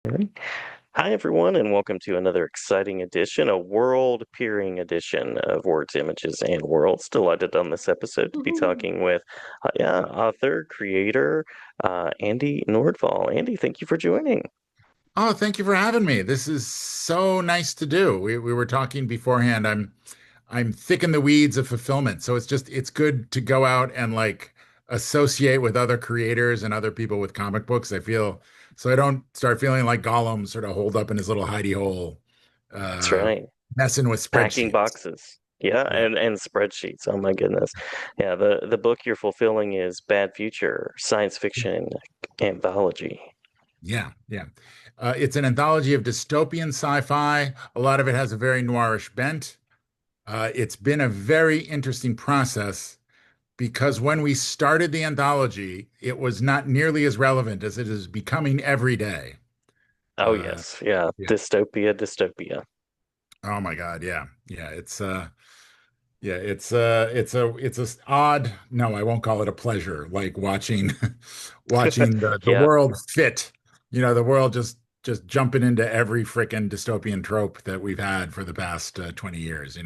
Alright. Hi, everyone, and welcome to another exciting edition, a world-peering edition of Words, Images, and Worlds. Delighted on this episode to be Woohoo. talking with, author, creator, Andy Nordvall. Andy, thank you for joining. Oh, thank you for having me. This is so nice to do. We were talking beforehand. I'm thick in the weeds of fulfillment, so it's good to go out and like associate with other creators and other people with comic books. I feel so I don't start feeling like Gollum sort of holed up in his little hidey hole, That's uh, right. messing with Packing spreadsheets. boxes. Yeah, Yeah, and spreadsheets. Oh my goodness. Yeah, the book you're fulfilling is Bad Future, science fiction anthology. yeah. It's an anthology of dystopian sci-fi. A lot of it has a very noirish bent. It's been a very interesting process because when we started the anthology, it was not nearly as relevant as it is becoming every day. Oh Uh, yes, yeah. yeah. Dystopia, dystopia. Oh my God. Yeah. It's a odd. No, I won't call it a pleasure. Like watching, watching the Yeah. world fit. The world just jumping into every frickin' dystopian trope that we've had for the past 20 years.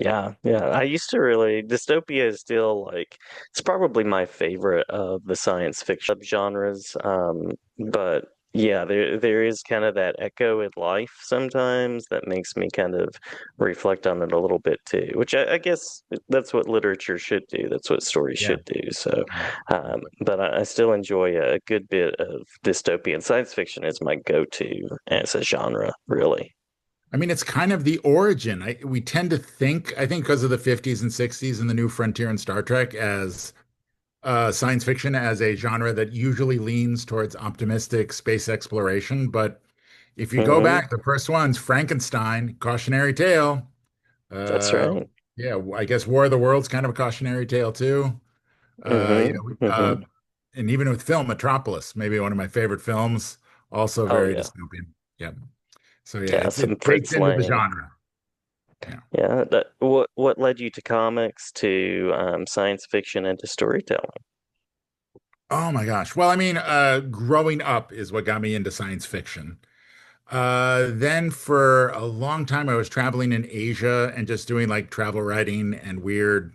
Yeah, yeah. I used to really dystopia is still like it's probably my favorite of the science fiction genres. But yeah, there is kind of that echo in life sometimes that makes me kind of reflect on it a little bit too, which I guess that's what literature should do. That's what stories Yeah. should do. So, but I still enjoy a good bit of dystopian science fiction is my go-to as a genre, really. I mean, it's kind of the origin. We tend to think, I think, because of the 50s and 60s and the new frontier in Star Trek, as science fiction as a genre that usually leans towards optimistic space exploration. But if you go Hmm. back, the first one's Frankenstein, cautionary tale. That's Uh, right. yeah, I guess War of the Worlds kind of a cautionary tale too. Uh, you Hmm. know, uh, Hmm. and even with film, Metropolis, maybe one of my favorite films, also Oh very yeah, dystopian. Yeah. So yeah, yeah. it's Some baked Fritz into the Lang. genre. Yeah. Yeah. What led you to comics to science fiction and to storytelling? Oh my gosh. Well, I mean, growing up is what got me into science fiction. Then for a long time, I was traveling in Asia and just doing like travel writing and weird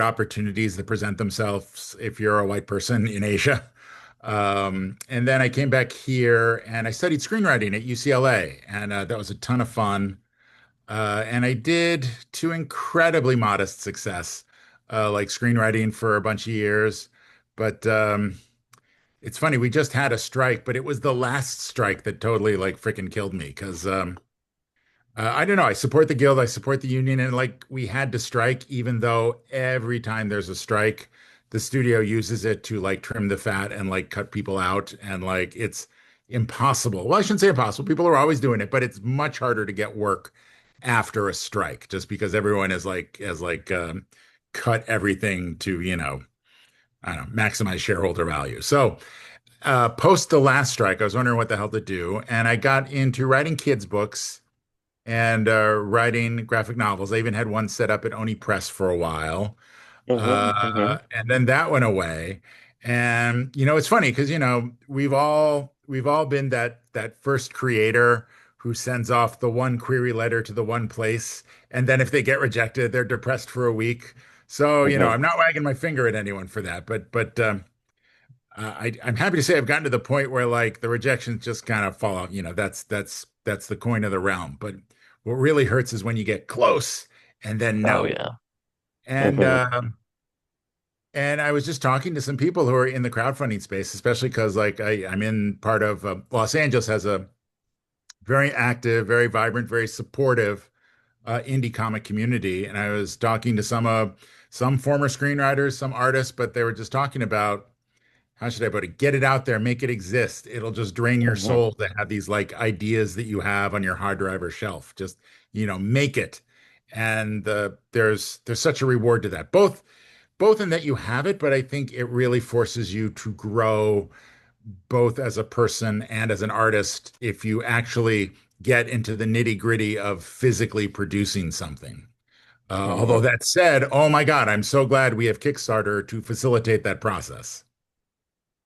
opportunities that present themselves if you're a white person in Asia. And then I came back here and I studied screenwriting at UCLA, and that was a ton of fun. And I did to incredibly modest success, like screenwriting for a bunch of years. But it's funny, we just had a strike, but it was the last strike that totally like freaking killed me because I don't know. I support the guild, I support the union, and like we had to strike, even though every time there's a strike, the studio uses it to like trim the fat and like cut people out, and like it's impossible. Well, I shouldn't say impossible. People are always doing it, but it's much harder to get work after a strike just because everyone is like has like cut everything to, I don't know, maximize shareholder value. So post the last strike, I was wondering what the hell to do, and I got into writing kids' books and writing graphic novels. I even had one set up at Oni Press for a while, Hmm. Hmm. and then that went away. And it's funny because we've all been that first creator who sends off the one query letter to the one place, and then if they get rejected, they're depressed for a week. So Hmm. I'm not wagging my finger at anyone for that, but I'm happy to say I've gotten to the point where like the rejections just kind of fall out. That's the coin of the realm. But what really hurts is when you get close and then Oh no. yeah. And Hmm. and I was just talking to some people who are in the crowdfunding space, especially because like I'm in part of Los Angeles has a very active, very vibrant, very supportive indie comic community. And I was talking to some former screenwriters, some artists, but they were just talking about how should I put it? Get it out there, make it exist. It'll just drain your Hmm. soul to have these like ideas that you have on your hard drive or shelf. Just, make it. And there's such a reward to that. Both in that you have it, but I think it really forces you to grow both as a person and as an artist if you actually get into the nitty-gritty of physically producing something. Although Hmm. that said, oh my God, I'm so glad we have Kickstarter to facilitate that process.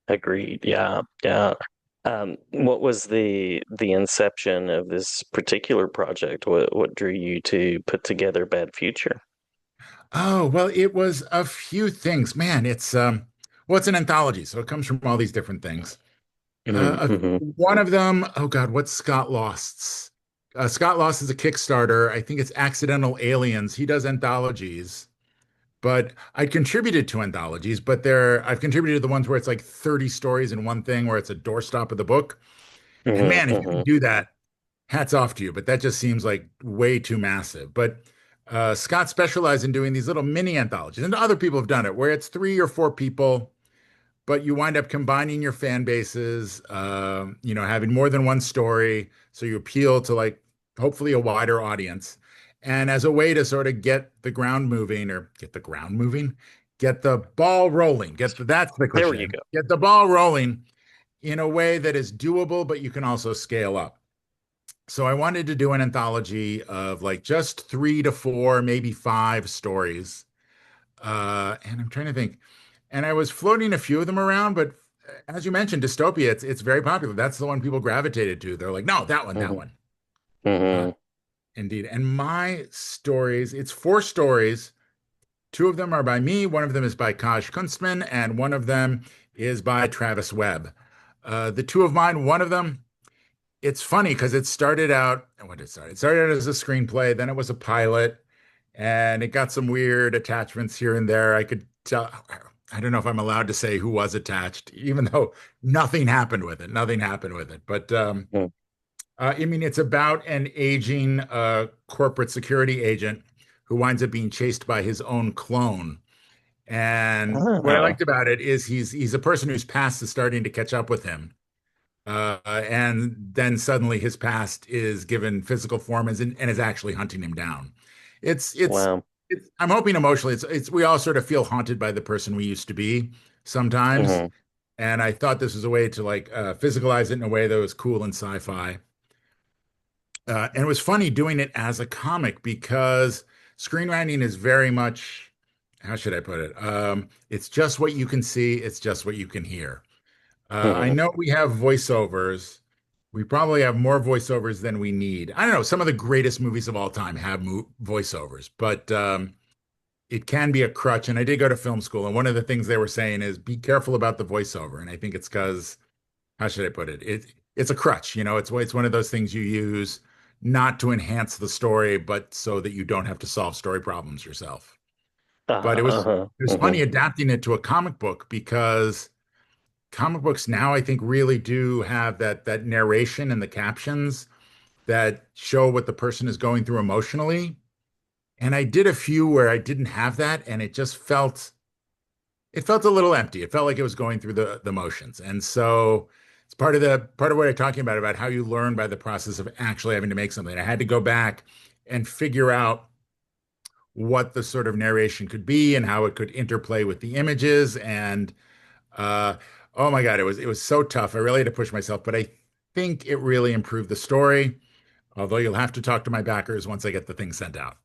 Agreed. Yeah. Yeah. What was the inception of this particular project? What drew you to put together Bad Future? Oh, well, it was a few things. Man, well, it's an anthology, so it comes from all these different things. Mm-hmm. One of them, oh God, what's Scott Lost's? Scott Lost is a Kickstarter. I think it's Accidental Aliens. He does anthologies, but I contributed to anthologies, but I've contributed to the ones where it's like 30 stories in one thing where it's a doorstop of the book. And man, if you can Mm-hmm. do that, hats off to you, but that just seems like way too massive. But Scott specialized in doing these little mini anthologies, and other people have done it where it's 3 or 4 people, but you wind up combining your fan bases, having more than one story. So you appeal to like hopefully a wider audience. And as a way to sort of get the ground moving or get the ground moving, get the ball rolling, that's the There you cliche, go. get the ball rolling in a way that is doable, but you can also scale up. So I wanted to do an anthology of like just 3 to 4, maybe 5 stories. And I'm trying to think. And I was floating a few of them around, but as you mentioned, dystopia, it's very popular. That's the one people gravitated to. They're like, no, that one, that Hmm. one. Uh, Hmm. Indeed. And my stories, it's 4 stories. 2 of them are by me, one of them is by Kaj Kunstman, and one of them is by Travis Webb. The two of mine, one of them, it's funny because it started out, and when did it start? It started out as a screenplay, then it was a pilot, and it got some weird attachments here and there. I could tell, I don't know if I'm allowed to say who was attached, even though nothing happened with it. Nothing happened with it. But I mean, it's about an aging corporate security agent who winds up being chased by his own clone. And what I Ah, liked about it is he's a person whose past is starting to catch up with him. And then suddenly his past is given physical form and is actually hunting him down. It's it's wow. I'm hoping emotionally it's we all sort of feel haunted by the person we used to be sometimes. Hmm. And I thought this was a way to like physicalize it in a way that was cool and sci-fi. And it was funny doing it as a comic because screenwriting is very much, how should I put it? It's just what you can see, it's just what you can hear. I Hmm. know we have voiceovers. We probably have more voiceovers than we need. I don't know. Some of the greatest movies of all time have voiceovers, but it can be a crutch. And I did go to film school, and one of the things they were saying is be careful about the voiceover. And I think it's because, how should I put it? It's a crutch. It's one of those things you use not to enhance the story, but so that you don't have to solve story problems yourself. But Uh-huh. it was Hmm. funny adapting it to a comic book because comic books now I think really do have that narration and the captions that show what the person is going through emotionally. And I did a few where I didn't have that, and it felt a little empty. It felt like it was going through the motions. And so it's part of what I'm talking about how you learn by the process of actually having to make something. I had to go back and figure out what the sort of narration could be and how it could interplay with the images and Uh, oh my God, it was so tough. I really had to push myself, but I think it really improved the story. Although you'll have to talk to my backers once I get the thing sent out.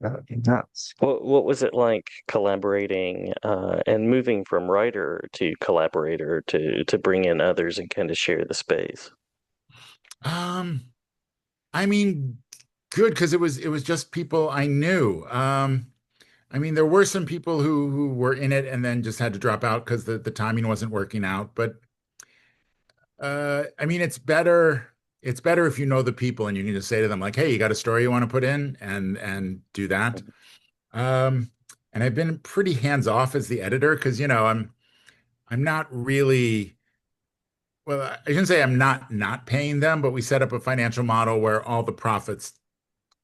Nuts. What was it like collaborating and moving from writer to collaborator to bring in others and kind of share the space? Um, I mean, good because it was just people I knew. I mean, there were some people who were in it and then just had to drop out because the timing wasn't working out. But I mean, it's better if you know the people and you can just say to them like, "Hey, you got a story you want to put in?" and do that. Um, and I've been pretty hands off as the editor because I'm not really, well, I shouldn't say I'm not paying them, but we set up a financial model where all the profits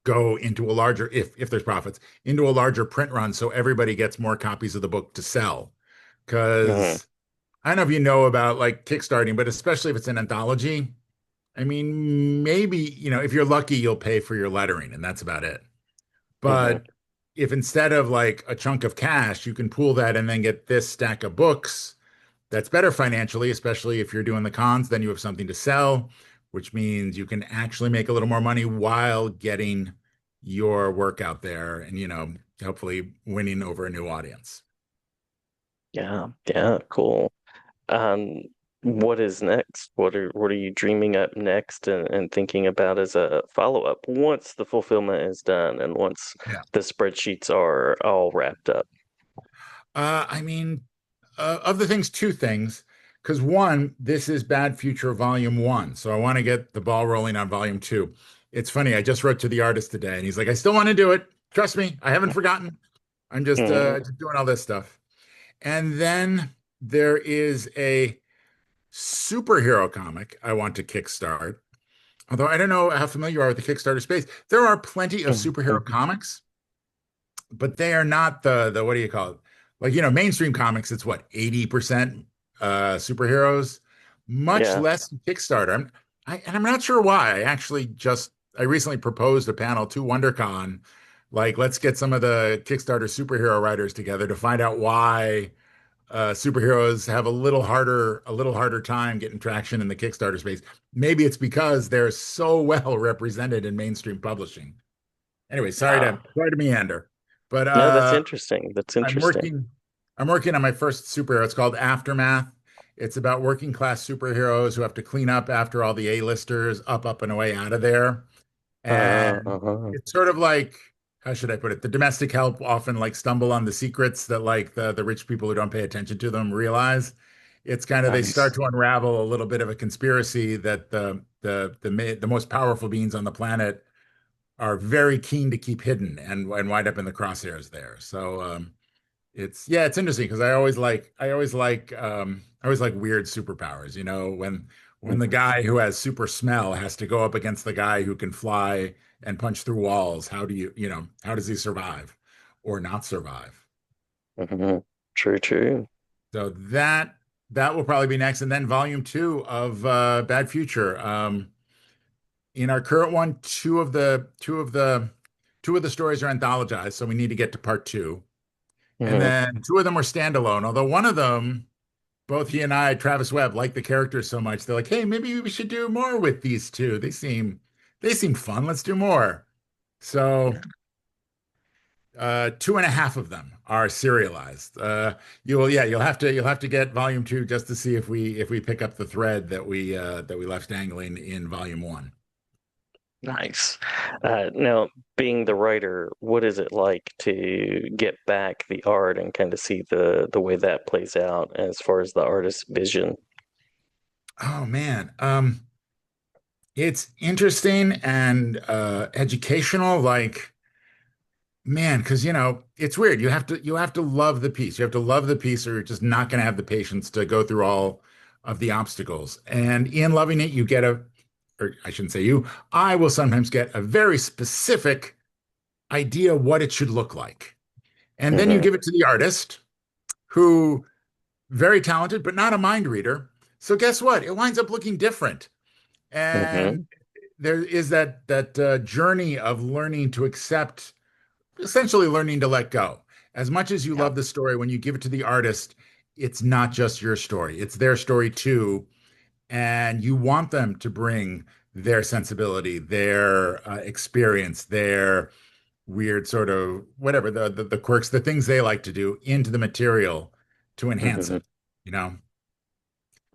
go into a larger, if there's profits, into a larger print run so everybody gets more copies of the book to sell. Hmm. Because I don't know if you know about like Kickstarting, but especially if it's an anthology, I mean, maybe, if you're lucky, you'll pay for your lettering and that's about it. Hmm. But if instead of like a chunk of cash, you can pool that and then get this stack of books, that's better financially, especially if you're doing the cons, then you have something to sell, which means you can actually make a little more money while getting your work out there and, hopefully winning over a new audience. Yeah, yeah, cool. Um, what is next? What are you dreaming up next and thinking about as a follow-up once the fulfillment is done and once Yeah. the spreadsheets are all wrapped up? I mean, of the things, two things. Because one, this is Bad Future Volume One, so I want to get the ball rolling on Volume Two. It's funny, I just wrote to the artist today, and he's like, "I still want to do it. Trust me, I haven't forgotten. I'm Hmm. just doing all this stuff." And then there is a superhero comic I want to kickstart. Although I don't know how familiar you are with the Kickstarter space, there are plenty of superhero comics, but they are not the what do you call it? Like, mainstream comics, it's what, 80% superheroes, much Yeah. less Kickstarter. And I'm not sure why. I recently proposed a panel to WonderCon, like, let's get some of the Kickstarter superhero writers together to find out why superheroes have a little harder time getting traction in the Kickstarter space. Maybe it's because they're so well represented in mainstream publishing. Anyway, Ah. sorry to meander, but No, that's interesting. That's I'm interesting. working I'm working on my first superhero. It's called Aftermath. It's about working class superheroes who have to clean up after all the A-listers up and away out of there. And Uh-huh. it's sort of like, how should I put it? The domestic help often like stumble on the secrets that like the rich people who don't pay attention to them realize. It's kind of they start Nice. to unravel a little bit of a conspiracy that the most powerful beings on the planet are very keen to keep hidden and wind up in the crosshairs there. So it's interesting because I always like weird superpowers, when the Mhm. guy who has super smell has to go up against the guy who can fly and punch through walls. How does he survive or not survive? Mhm. True, true. So that will probably be next. And then volume two of Bad Future. In our current one, two of the stories are anthologized, so we need to get to part two. And Hmm. then two of them were standalone, although one of them, both he and I, Travis Webb, like the characters so much. They're like, hey, maybe we should do more with these two. They seem fun. Let's do more. So two and a half of them are serialized. You'll have to get volume two just to see if we pick up the thread that we left dangling in volume one. Nice. Now, being the writer, what is it like to get back the art and kind of see the way that plays out as far as the artist's vision? Oh man. It's interesting and educational, like, man, because it's weird. You have to love the piece. You have to love the piece, or you're just not going to have the patience to go through all of the obstacles. And in loving it, or I shouldn't say you, I will sometimes get a very specific idea what it should look like. And then you Hmm. give it to the artist, who very talented, but not a mind reader. So guess what? It winds up looking different. Hmm. And there is that journey of learning to accept, essentially learning to let go. As much as you Yeah. love the story, when you give it to the artist, it's not just your story, it's their story too. And you want them to bring their sensibility, their experience, their weird sort of whatever, the quirks, the things they like to do into the material to enhance Hmm. it, you know?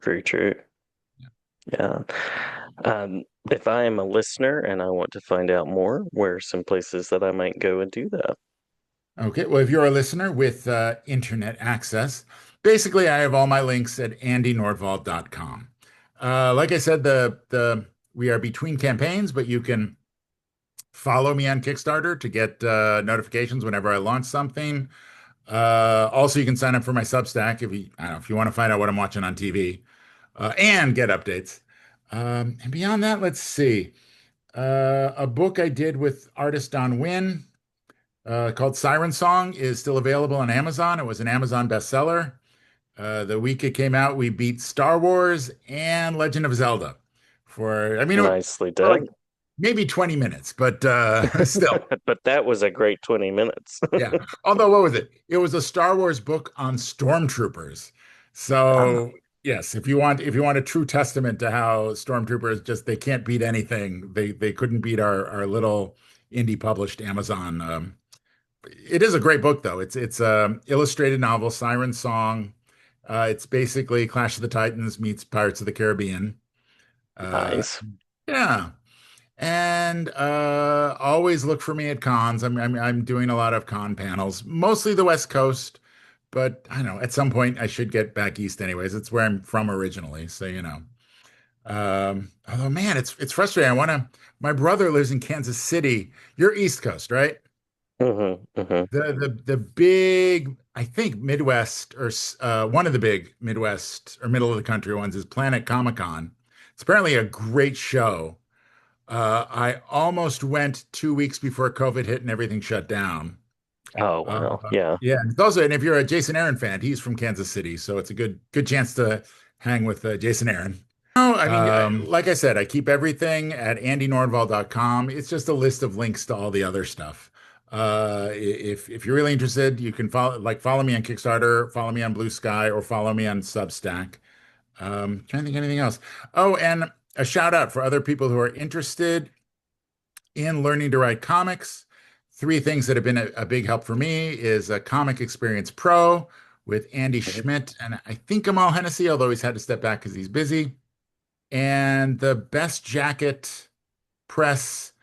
Very true. Yeah. If I am a listener and I want to find out more, where are some places that I might go and do that? Okay, well, if you're a listener with internet access, basically I have all my links at andynordvall.com. Like I said, the we are between campaigns, but you can follow me on Kickstarter to get notifications whenever I launch something. Also, you can sign up for my Substack I don't know, if you want to find out what I'm watching on TV and get updates. And beyond that, let's see. A book I did with artist Don Wynn called Siren Song is still available on Amazon. It was an Amazon bestseller. The week it came out, we beat Star Wars and Legend of Zelda I mean, Nicely for like done. maybe 20 minutes, but still, But that was a great 20 minutes. yeah. Although, what was it? It was a Star Wars book on stormtroopers. Ah. So, yes, if you want a true testament to how stormtroopers just they can't beat anything, they couldn't beat our little indie published Amazon. It is a great book, though. It's illustrated novel, Siren Song. It's basically Clash of the Titans meets Pirates of the Caribbean. Uh, Nice. yeah. And always look for me at cons. I'm doing a lot of con panels, mostly the West Coast, but I don't know, at some point I should get back east anyways. It's where I'm from originally, so you know. Although man, it's frustrating. My brother lives in Kansas City. You're East Coast, right? Hmm. The big, I think Midwest or one of the big Midwest or middle of the country ones is Planet Comic Con. It's apparently a great show. I almost went 2 weeks before COVID hit and everything shut down. Oh, Uh, wow. Yeah. yeah, it's also, and if you're a Jason Aaron fan, he's from Kansas City, so it's a good chance to hang with Jason Aaron. No, I mean, like I said, I keep everything at andynordvall.com. It's just a list of links to all the other stuff. If you're really interested, you can follow me on Kickstarter, follow me on Blue Sky, or follow me on Substack. Trying to think of anything else. Oh, and a shout out for other people who are interested in learning to write comics. Three things that have been a big help for me is a Comic Experience Pro with Andy Mhm. Schmidt and I think Amal Hennessy, although he's had to step back because he's busy. And the Best Jacket Press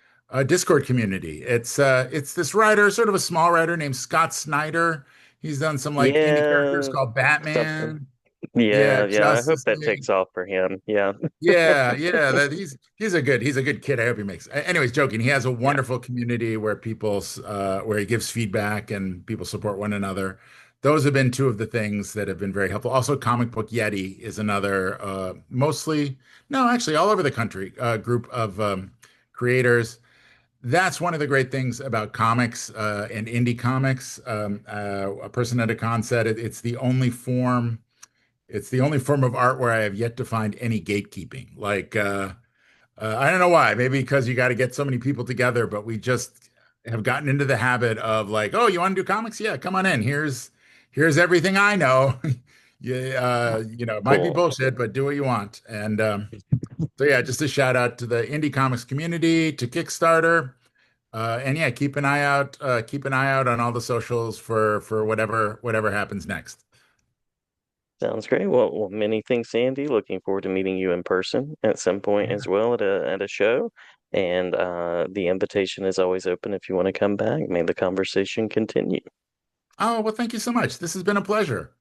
Discord community. It's this writer, sort of a small writer named Scott Snyder. He's done some like indie characters Yeah. called Something. Batman, yeah, Yeah. Yeah. I hope Justice that League. takes off for him. Yeah. Yeah, that he's a good kid. I hope he makes. Anyways, joking. He has a Yeah. wonderful community where where he gives feedback and people support one another. Those have been two of the things that have been very helpful. Also, Comic Book Yeti is another mostly no, actually all over the country group of creators. That's one of the great things about comics and indie comics. A person at a con said it's the only form. It's the only form of art where I have yet to find any gatekeeping. I don't know why. Maybe because you got to get so many people together, but we just have gotten into the habit of like, oh, you want to do comics? Yeah, come on in. Here's everything I know. Yeah, it might be Cool. bullshit, but do what you want. And so yeah, just a shout out to the indie comics community, to Kickstarter, and yeah, keep an eye out. Keep an eye out on all the socials for whatever happens next. Sounds great. Well, many thanks, Andy. Looking forward to meeting you in person at some point as well at a show. And the invitation is always open if you want to come back. May the conversation continue. Oh, well, thank you so much. This has been a pleasure.